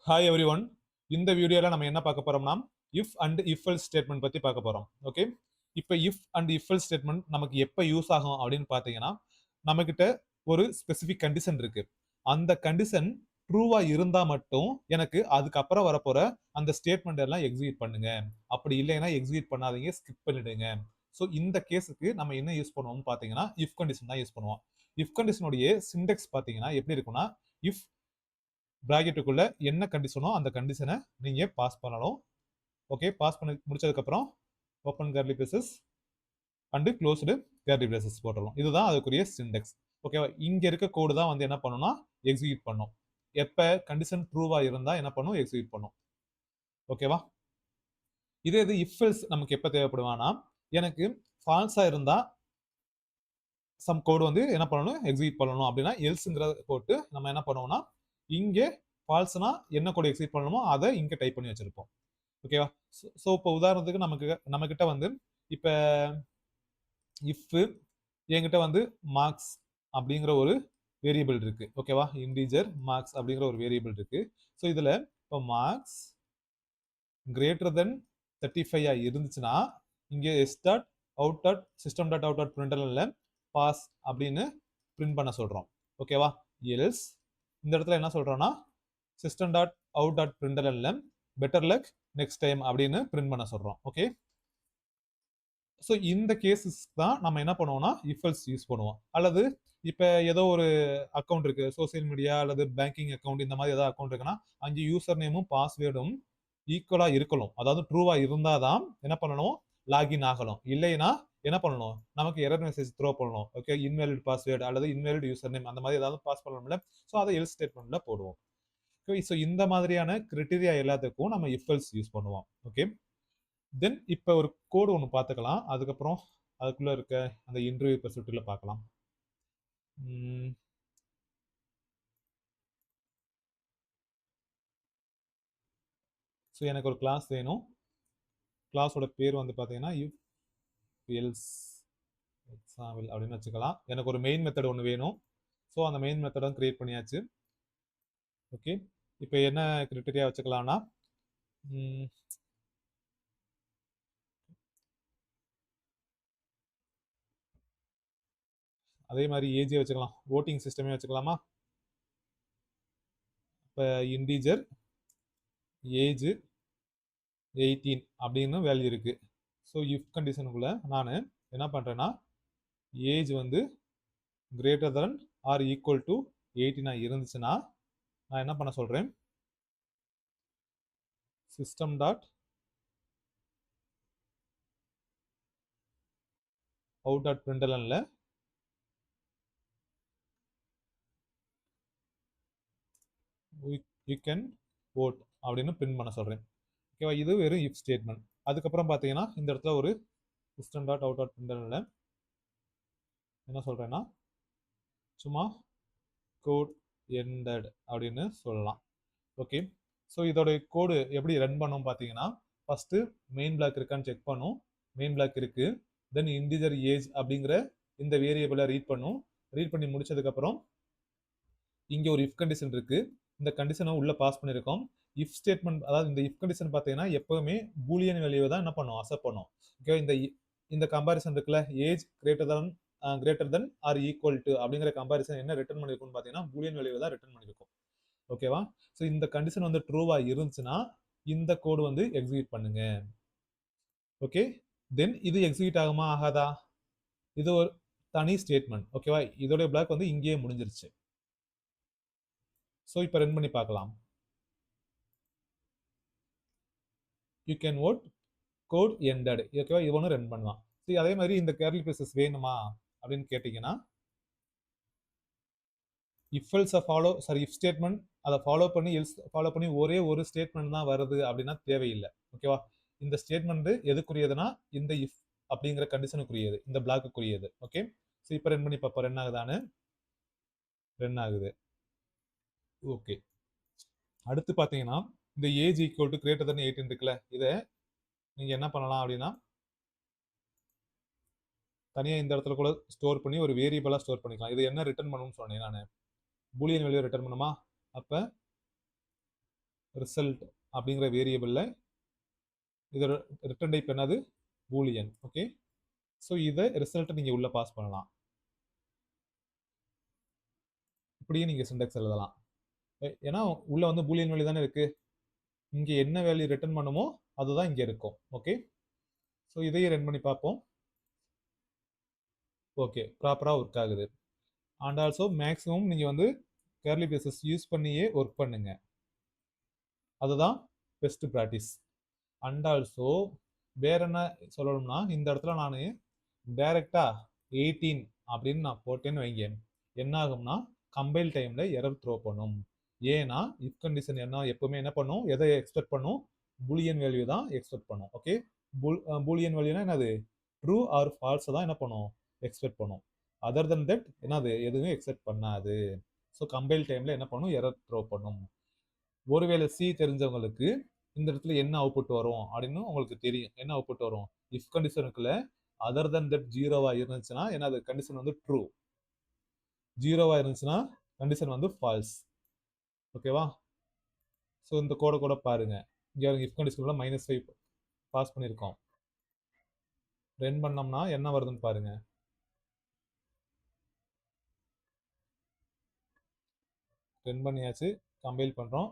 Hi every one. இந்த வீடியோவில் நம்ம என்ன பார்க்க போறோம்னா if and if else statement பற்றி பார்க்க போகிறோம். ஓகே, இப்போ if and if else statement நமக்கு எப்போ யூஸ் ஆகும் அப்படின்னு பார்த்தீங்கன்னா, நம்மக்கிட்ட ஒரு ஸ்பெசிஃபிக் கண்டிஷன் இருக்கு. அந்த கண்டிஷன் ட்ரூவா இருந்தால் மட்டும் எனக்கு அதுக்கப்புறம் வரப்போற அந்த ஸ்டேட்மெண்ட் எல்லாம் எக்ஸிக்யூட் பண்ணுங்க. அப்படி இல்லைன்னா எக்ஸிக்யூட் பண்ணாதீங்க, ஸ்கிப் பண்ணிடுங்க. ஸோ இந்த கேஸுக்கு நம்ம என்ன யூஸ் பண்ணுவோம்னு பார்த்தீங்கன்னா இஃப் கண்டிஷன் தான் யூஸ் பண்ணுவோம். இஃப் கண்டிஷனுடைய சிண்டெக்ஸ் பார்த்தீங்கன்னா எப்படி இருக்குன்னா, இஃப் பிராக்கெட்டுக்குள்ள என்ன கண்டிஷனோ அந்த கண்டிஷனை நீங்க பாஸ் பண்ணணும். ஓகே, பாஸ் பண்ணி முடிச்சதுக்கு அப்புறம் open curly braces and closed curly braces போட்டுறோம். இதுதான் அதுக்குரிய சிண்டெக்ஸ். ஓகேவா? இங்க இருக்க கோடு தான் வந்து என்ன பண்ணும்னா எக்ஸிக்யூட் பண்ணும். எப்ப கண்டிஷன் ட்ரூவா இருந்தா என்ன பண்ணும், எக்ஸிக்யூட் பண்ணும். ஓகேவா? இதே இது இஃப் எல்ஸ் நமக்கு எப்ப தேவைப்படுவானா, எனக்கு ஃபால்ஸா இருந்தா சம் கோடு வந்து என்ன பண்ணணும், எக்ஸிக்யூட் பண்ணணும். அப்படின்னா எல்ஸ்ங்கிறத போட்டு நம்ம என்ன பண்ணுவோம்னா, இங்கே ஃபால்ஸ்னா என்ன கோடு எக்ஸிக்யூட் பண்ணணுமோ அதை இங்க டைப் பண்ணி வச்சிருப்போம். ஓகேவா? ஸோ இப்போ உதாரணத்துக்கு நம்ம கிட்ட வந்து இப்போ இஃப் என்கிட்ட வந்து மார்க்ஸ் அப்படிங்கிற ஒரு வேரியபிள் இருக்கு. ஓகேவா? இன்டீஜர் மார்க்ஸ் அப்படிங்கிற ஒரு வேரியபிள் இருக்கு. ஸோ இதுல இப்போ மார்க்ஸ் கிரேட்டர் தென் 35 இருந்துச்சுன்னா இங்கே S dot out dot system dot out dot பிரிண்டர்ல பாஸ் அப்படின்னு பிரிண்ட் பண்ண சொல்றோம். ஓகேவா? எல்ஸ் இந்த இடத்துல என்ன சொல்றோம்னா சிஸ்டம் டாட் அவுட் டாட் பிரிண்டர்ல பெட்டர் லக் நெக்ஸ்ட் டைம் அப்படின்னு பிரிண்ட் பண்ண சொல்றோம். ஓகே, ஸோ இந்த கேசஸ் தான் நம்ம என்ன பண்ணுவோம்னா இஃப் எல்ஸ் யூஸ் பண்ணுவோம். அல்லது இப்போ ஏதோ ஒரு அக்கௌண்ட் இருக்கு, சோசியல் மீடியா அல்லது பேங்கிங் அக்கௌண்ட், இந்த மாதிரி ஏதாவது அக்கௌண்ட் இருக்குன்னா அங்கே யூசர் நேமும் பாஸ்வேர்டும் ஈக்குவலா இருக்கணும். அதாவது ட்ரூவா இருந்தாதான் என்ன பண்ணணும், லாகின் ஆகணும். இல்லைன்னா என்ன பண்ணணும், நமக்கு எரர் மெசேஜ் த்ரோ பண்ணணும். ஓகே, இன்வேலிட் பாஸ்வேர்டு அல்லது இன்வேலிட் யூசர் நேம் அந்த மாதிரி ஏதாவது பாஸ் பண்ணணும்ல. ஸோ அதை எல்ஸ் ஸ்டேட்மெண்ட்ல போடுவோம். ஸோ இந்த மாதிரியான கிரிட்டீரியா எல்லாத்துக்கும் நம்ம இஃப் எல்ஸ் யூஸ் பண்ணுவோம். ஓகே, தென் இப்போ ஒரு கோடு ஒன்று பார்த்துக்கலாம். அதுக்கப்புறம் அதுக்குள்ள இருக்க அந்த இன்டர்வியூ பெர்ஸ்பெக்டிவ்ல பார்க்கலாம். ஸோ எனக்கு ஒரு கிளாஸ் வேணும். கிளாஸோட பேர் வந்து பார்த்தீங்கன்னா இஃப் எல்ஸ் எக்ஸாம்பிள் அப்படின்னு வச்சுக்கலாம். எனக்கு ஒரு மெயின் மெத்தட் ஒன்று வேணும். ஸோ அந்த மெயின் மெத்தடும் கிரியேட் பண்ணியாச்சு. ஓகே, இப்போ என்ன கிரிட்டீரியா வச்சுக்கலாம்னா, அதே மாதிரி ஏஜே வச்சுக்கலாம், ஓட்டிங் சிஸ்டமே வச்சுக்கலாமா. இப்போ இன்டீஜர் ஏஜ் 18 அப்படின்னு வேல்யூ இருக்கு. ஸோ இஃப் கண்டிஷனுக்குள்ள நான் என்ன பண்றேன்னா ஏஜ் வந்து greater than or equal to 18 இருந்துச்சுன்னா நான் என்ன பண்ண சொல்றேன், சிஸ்டம் டாட் அவுட் டாட் பிரிண்டர்ல யூ கேன் vote அப்படின்னு பிரிண்ட் பண்ண சொல்றேன். ஓகேவா? இது வெறும் இஃப் ஸ்டேட்மெண்ட். அதுக்கப்புறம் பார்த்தீங்கன்னா இந்த இடத்துல ஒரு சிஸ்டம் டாட் அவுட் டாட் பிரிண்டர்ல என்ன சொல்றேன்னா சும்மா கோட் எண்டட் அப்படின்னு சொல்லலாம். ஓகே, ஸோ இதோட கோடு எப்படி ரன் பண்ணும் பார்த்தீங்கன்னா, ஃபர்ஸ்ட் மெயின் பிளாக் இருக்கான்னு செக் பண்ணும். மெயின் பிளாக் இருக்கு. தென் இன்டிஜர் ஏஜ் அப்படிங்கிற இந்த வேரியபிளை ரீட் பண்ணும். ரீட் பண்ணி முடிச்சதுக்கப்புறம் இங்கே ஒரு இஃப் கண்டிஷன் இருக்கு. இந்த கண்டிஷனை உள்ள பாஸ் பண்ணியிருக்கோம். இஃப் ஸ்டேட்மெண்ட், அதாவது இந்த இஃப் கண்டிஷன் பார்த்தீங்கன்னா எப்பவுமே பூலியன் வேல்யூவை தான் என்ன பண்ணும், அக்செப்ட் பண்ணும். ஓகே, இந்த கம்பாரிசன் இருக்குல்ல, age greater than or equal to அப்படிங்கிற கம்பாரிசன் என்ன ரிட்டர்ன் பண்ணிருக்கும்னு பார்த்தீங்கன்னா பூலியன் வேல்யூவை தான் ரிட்டர்ன் பண்ணிருக்கும். ஓகேவா? ஸோ இந்த கண்டிஷன் வந்து ட்ரூவா இருந்துச்சுன்னா இந்த கோடு வந்து எக்ஸிக்யூட் பண்ணுங்க. ஓகே, தென் இது எக்ஸிக்யூட் ஆகுமா ஆகாதா, இது ஒரு தனி ஸ்டேட்மெண்ட். ஓகேவா? இதோட பிளாக் வந்து இங்கேயே முடிஞ்சிருச்சு. ஸோ இப்போ ரன் பண்ணி பார்க்கலாம். You can vote code ended. ஓகேவா? இது ஒன்று ரன் பண்ணலாம். சரி, அதே மாதிரி இந்த கேர்லி பிரேசஸ் வேணுமா அப்படின்னு கேட்டிங்கன்னா, if else follow sorry if statement அதை ஃபாலோ பண்ணி எல்ஸ் ஃபாலோ பண்ணி ஒரே ஒரு ஸ்டேட்மெண்ட் தான் வருது அப்படின்னா தேவையில்லை. ஓகேவா? இந்த ஸ்டேட்மெண்ட் எதுக்குரியதுன்னா இந்த இஃப் அப்படிங்கிற கண்டிஷனுக்குரியது, இந்த பிளாக்குரியது. ஓகே, ஸோ இப்போ ரன் பண்ணி பார்ப்போம் ரன் ஆகுதான்னு. ரன் ஆகுது. ஓகே, அடுத்து பார்த்தீங்கன்னா இந்த age equal to greater than 18 இருக்குல்ல, இதை நீங்கள் என்ன பண்ணலாம் அப்படின்னா தனியாக இந்த இடத்துல கூட ஸ்டோர் பண்ணி ஒரு வேரியபிளாக ஸ்டோர் பண்ணிக்கலாம். இது என்ன ரிட்டர்ன் பண்ணணும்னு சொன்னேன் நான், பூலியன் வேல்யூ ரிட்டர்ன் பண்ணுமா. அப்போ ரிசல்ட் அப்படிங்கிற வேரியபிள்ல இதோட ரிட்டர்ன் டைப் என்னது பூலியன். ஓகே, ஸோ இதை ரிசல்ட்டை நீங்கள் உள்ள பாஸ் பண்ணலாம். இப்படியே நீங்கள் சிண்டெக்ஸ் எழுதலாம். ஏன்னா உள்ள வந்து பூலியன் வேல்யூ தானே இருக்கு, இங்கே என்ன வேல்யூ ரிட்டர்ன் பண்ணுமோ அதுதான் இங்கே இருக்கும். ஓகே, ஸோ இதையே ரன் பண்ணி பார்ப்போம். ஓகே, ப்ராப்பராக ஒர்க் ஆகுது. அண்ட் ஆல்சோ மேக்ஸிமம் நீங்கள் வந்து கேர்லி பேசஸ் யூஸ் பண்ணியே ஒர்க் பண்ணுங்க, அதுதான் பெஸ்ட் ப்ராக்டிஸ். அண்ட் ஆல்சோ வேற என்ன சொல்லணும்னா, இந்த இடத்துல நான் டைரக்டா 18 அப்படின்னு நான் போட்டேன்னு வைங்க, என்ன ஆகும்னா கம்பைல் டைம்ல எரர் த்ரோ பண்ணும். ஏன்னா இஃப் கண்டிஷன் என்ன எப்பவுமே என்ன பண்ணும், எதை எக்ஸ்பெக்ட் பண்ணும், பூலியன் வேல்யூ தான் எக்ஸ்பெக்ட் பண்ணும். ஓகே, பூலியன் வேல்யூனா என்னது, ட்ரூ ஆர் ஃபால்ஸ் தான் என்ன பண்ணும், எக்ஸ்பெக்ட் பண்ணும். அதர் தென் தட் என்னது எதுவுமே எக்ஸ்பெக்ட் பண்ணாது. ஸோ கம்பைல் டைம்ல என்ன பண்ணும், எரர் த்ரோ பண்ணும். ஒருவேளை சி தெரிஞ்சவங்களுக்கு இந்த இடத்துல என்ன அவுட்புட் வரும் அப்படின்னு உங்களுக்கு தெரியும். என்ன அவுட்புட் வரும், இஃப் கண்டிஷனுக்குள்ள அதர் தென் தட் ஜீரோவா இருந்துச்சுன்னா என்னது கண்டிஷன் வந்து ட்ரூ, ஜீரோவா இருந்துச்சுன்னா கண்டிஷன் வந்து ஃபால்ஸ். ஓகேவா, ஸோ இந்த கோடை கூட பாருங்க, இங்கே இஃப் கண்டிஷனுக்குள்ள -5 பாஸ் பண்ணியிருக்கோம். ரன் பண்ணோம்னா என்ன வருதுன்னு பாருங்க. ரன் பண்ணியாச்சு, கம்பைல் பண்ணுறோம்.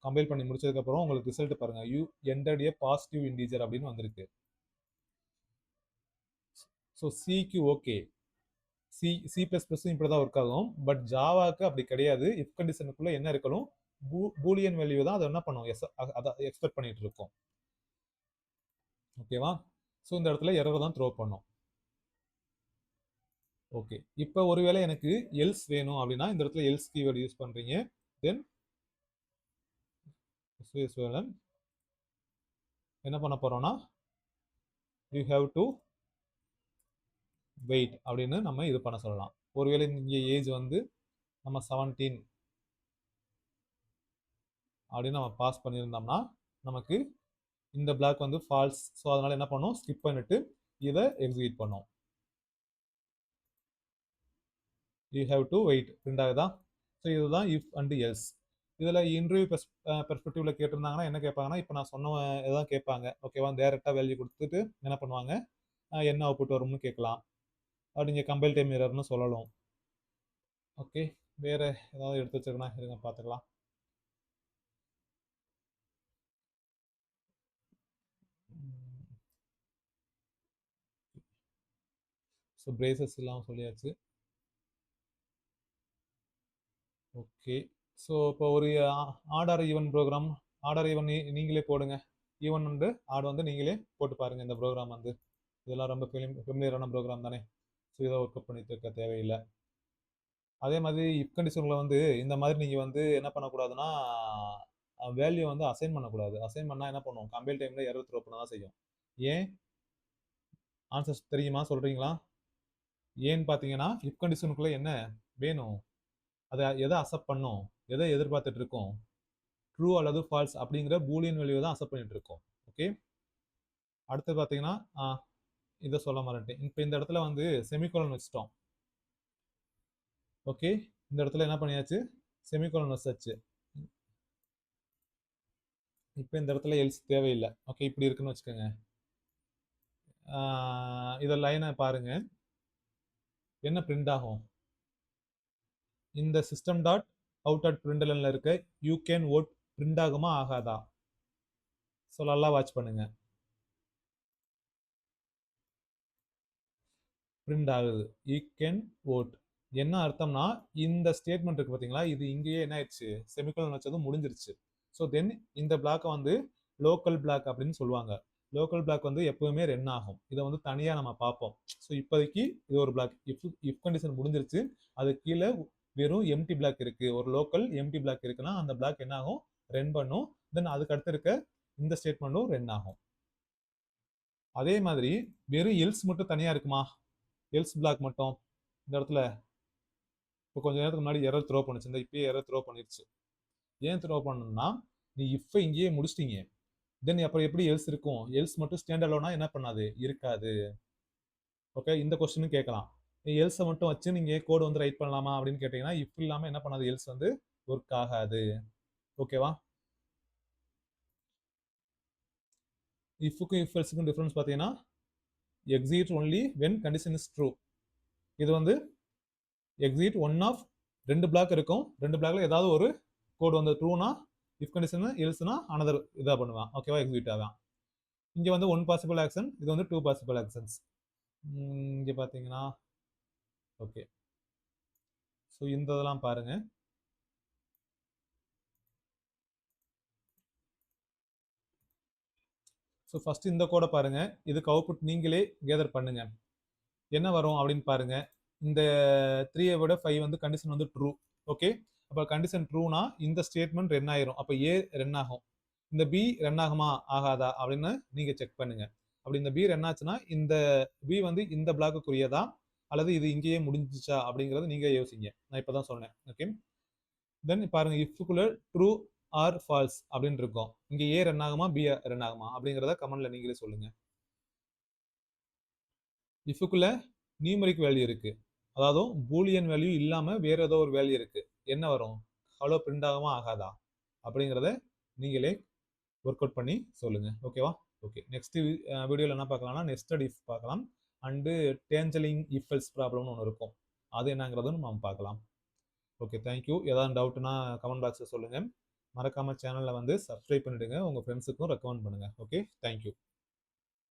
கம்பைல் பண்ணி முடிச்சதுக்கப்புறம் உங்களுக்கு ரிசல்ட் பாருங்க, you entered A positive integer அப்படின்னு வந்திருக்கு. ஸோ சிக்கு ஓகே, சி ப்ளஸ் ப்ளஸும் இப்படி தான் ஒர்க் ஆகும். பட் ஜாவாக்கு அப்படி கிடையாது. இஃப் கண்டிஷனுக்குள்ள என்ன இருக்கணும், பூலியன் வேல்யூ தான் அதை என்ன பண்ணும், அதை எக்ஸ்பெக்ட் பண்ணிட்டு இருக்கோம். ஓகேவா, ஸோ இந்த இடத்துல எரர் தான் த்ரோ பண்ணும். ஓகே, இப்போ ஒருவேளை எனக்கு எல்ஸ் வேணும் அப்படின்னா இந்த இடத்துல எல்ஸ் கீவேர்டு யூஸ் பண்றீங்க. தென் என்ன பண்ண போறோம்னா யூ ஹேவ் டு வெயிட் அப்படின்னு நம்ம இது பண்ண சொல்லலாம். ஒருவேளை இங்கே ஏஜ் வந்து நம்ம 17 அப்படின்னு நம்ம பாஸ் பண்ணியிருந்தோம்னா நமக்கு இந்த பிளாக் வந்து ஃபால்ஸ். ஸோ அதனால என்ன பண்ணும், ஸ்கிப் பண்ணிட்டு இதை எக்ஸிக்யூட் பண்ணும். You have to wait print ஆகுதா. ஸோ இதுதான் இஃப் அண்ட் எல்ஸ். இதில் இன்டர்வியூ பெர்ஸ்பெக்டிவ்ல கேட்டிருந்தாங்கன்னா என்ன கேட்பாங்கன்னா, இப்போ நான் சொன்ன இதான் கேட்பாங்க. ஓகேவா, டேரெக்டாக வேல்யூ கொடுத்துட்டு என்ன பண்ணுவாங்க, என்ன அவுட்புட் வரும்னு கேட்கலாம். அப்படி நீங்கள் கம்பைல் டைம் எரர்னு சொல்லலாம். ஓகே, வேற ஏதாவது எடுத்து வச்சிருக்கனா இருங்க பார்த்துக்கலாம். ஸோ பிரேசஸ் இல்லாமல் சொல்லியாச்சு. ஓகே, ஸோ இப்போ ஒரு order even program, order even நீங்களே போடுங்க. ஈவன் வந்து ஆட் வந்து நீங்களே போட்டு பாருங்க. இந்த ப்ரோக்ராம் வந்து இதெல்லாம் ரொம்ப ஃபெமிலியரான ப்ரோக்ராம் தானே. ஸோ இதை ஒர்க் அப் பண்ணிட்டு இருக்க தேவையில்லை. அதே மாதிரி இஃப் கண்டிஷனில் வந்து இந்த மாதிரி நீங்கள் வந்து என்ன பண்ணக்கூடாதுன்னா வேல்யூ வந்து அசைன் பண்ணக்கூடாது. அசைன் பண்ணால் என்ன பண்ணும், கம்பைல் டைமில் எரர் த்ரோ பண்ண தான் செய்யும். ஏன் ஆன்சர்ஸ் தெரியுமா, சொல்கிறீங்களா? ஏன்னு பார்த்தீங்கன்னா இஃப் கண்டிஷனுக்குள்ளே என்ன வேணும், அதை எதை அக்செப்ட் பண்ணும், எதை எதிர்பார்த்துட்டு இருக்கோம், ட்ரூ அல்லது ஃபால்ஸ் அப்படிங்கிற பூலியன் வேல்யூ தான் அக்செப்ட் பண்ணிட்டு இருக்கோம். ஓகே, அடுத்து பார்த்தீங்கன்னா இதை சொல்ல மாட்டேன். இப்போ இந்த இடத்துல வந்து செமிகோலன் வச்சிட்டோம். ஓகே, இந்த இடத்துல என்ன பண்ணியாச்சு, செமிகோலன் வச்சாச்சு. இப்போ இந்த இடத்துல எல்ஸ் தேவையில்லை. ஓகே, இப்படி இருக்குன்னு வச்சுக்கோங்க. இதை லைனை பாருங்க, என்ன பிரிண்ட் ஆகும், இந்த சிஸ்டம் டாட் அவுட் டாட் பிரிண்டலன்ல இருக்க யூ கேன் ஓட் பிரிண்ட் ஆகுமா ஆகாதா? ஸோ நல்லா வாட்ச் பண்ணுங்க. பிரிண்ட் ஆகுது, யூ கேன் ஓட். என்ன அர்த்தம்னா இந்த ஸ்டேட்மெண்ட் இருக்கு பார்த்தீங்களா, இது இங்கேயே என்ன ஆயிடுச்சு, செமிகோலன் வச்சதும் முடிஞ்சிருச்சு. ஸோ தென் இந்த பிளாக்கை வந்து லோக்கல் பிளாக் அப்படின்னு சொல்லுவாங்க. லோக்கல் பிளாக் வந்து எப்பவுமே ரன் ஆகும். இதை வந்து தனியாக நம்ம பார்ப்போம். ஸோ இப்போதைக்கு இது ஒரு பிளாக், இஃப் கண்டிஷன் முடிஞ்சிருச்சு, அது கீழே வெறும் எம்டி பிளாக் இருக்கு, ஒரு லோக்கல் எம்டி பிளாக் இருக்குன்னா அந்த பிளாக் என்ன ஆகும், ரன் பண்ணும். தென் அதுக்கு அடுத்து இருக்க இந்த ஸ்டேட்மெண்ட்டும் ரன் ஆகும். அதே மாதிரி வெறும் எல்ஸ் மட்டும் தனியாக இருக்குமா, எல்ஸ் பிளாக் மட்டும் இந்த இடத்துல இப்போ கொஞ்சம் நேரத்துக்கு முன்னாடி எரர் த்ரோ பண்ணுச்சு, இந்த இப்பயே எரர் த்ரோ பண்ணிருச்சு. ஏன் த்ரோ பண்ணணும்னா நீ இப்போ இங்கேயே முடிச்சிட்டீங்க. தென் அப்புறம் எப்படி எல்ஸ் இருக்கும், எல்ஸ் மட்டும் ஸ்டாண்ட் அலோனா என்ன பண்ணாது, இருக்காது. ஓகே, இந்த கொஸ்டினும் கேட்கலாம், எல்ஸை மட்டும் வச்சு நீங்கள் கோடு வந்து ரைட் பண்ணலாமா அப்படின்னு கேட்டிங்கன்னா இஃப் இல்லாமல் என்ன பண்ணாது, எல்ஸ் வந்து ஒர்க் ஆகாது. ஓகேவா, இஃப்க்கும் இஃப் எல்ஸுக்கும் டிஃபரன்ஸ் பார்த்தீங்கன்னா exit only when condition is true. இது வந்து எக்ஸிட் ஒன் ஆஃப் 2 பிளாக் இருக்கும். 2 பிளாக்ல ஏதாவது ஒரு கோட் வந்து ட்ரூனா இஃப் கண்டிஷன், எல்ஸ்னா அனதர் இதா பண்ணுவான். ஓகேவா, எக்ஸிட் ஆவான். இங்க வந்து 1 பாசிபிள் ஆக்ஷன், இது வந்து 2 பாசிபிள் ஆக்ஷன்ஸ். இங்க பாத்தீங்கன்னா ஓகே. ஸோ இந்த இதெல்லாம் பாருங்க. ஸோ ஃபர்ஸ்ட் இந்த கோடை பாருங்க. இதுக்கு அவுட்புட் நீங்களே கேதர் பண்ணுங்க. என்ன வரும் அப்படின்னு பாருங்க. இந்த 3 விட 5 வந்து கண்டிஷன் வந்து ட்ரூ. ஓகே, அப்போ கண்டிஷன் ட்ரூனா இந்த ஸ்டேட்மெண்ட் ரன் ஆயிரும். அப்போ ஏ ரன் ஆகும். இந்த பி ரன் ஆகுமா ஆகாதா அப்படின்னு நீங்க செக் பண்ணுங்க. அப்படி இந்த பி ரன் ஆச்சுன்னா இந்த பி வந்து இந்த பிளாக்குரியதா அல்லது இது இங்கேயே முடிஞ்சிச்சா அப்படிங்கறது நீங்க யோசிங்க. நான் இப்பதான் சொன்னேன். ஓகே, தென் பாருங்க இஃப்குள்ள ட்ரூ ஆர் ஃபால்ஸ் அப்படின்னு இருக்கும். இங்க ஏ ரன் ஆகுமா பி ரன் ஆகுமா அப்படிங்கறத கமெண்ட்ல நீங்களே சொல்லுங்க. இஃப்குள்ள நியூமரிக் வேல்யூ இருக்கு, அதாவது பூலியன் வேல்யூ இல்லாம வேற ஏதோ ஒரு வேல்யூ இருக்கு. என்ன வரும், ஹலோ பிரிண்ட் ஆகுமா ஆகாதா அப்படிங்கறத நீங்களே ஒர்க் அவுட் பண்ணி சொல்லுங்க. ஓகேவா? ஓகே, நெக்ஸ்ட் வீடியோல என்ன பார்க்கலாம்னா நெஸ்டட் இஃப் பார்க்கலாம். அண்டு டேஞ்சலிங் இஃப் எல்ஸ் ப்ராப்ளம்னு ஒன்று இருக்கும். அது என்னங்கிறதும் நம்ம பார்க்கலாம். Okay, thank you. ஏதாவது டவுட்னா கமெண்ட் பாக்ஸில் சொல்லுங்க. மறக்காம சேனலை வந்து சப்ஸ்கிரைப் பண்ணிடுங்க. உங்க ஃப்ரெண்ட்ஸுக்கும் ரெக்கமெண்ட் பண்ணுங்க. Okay, thank you.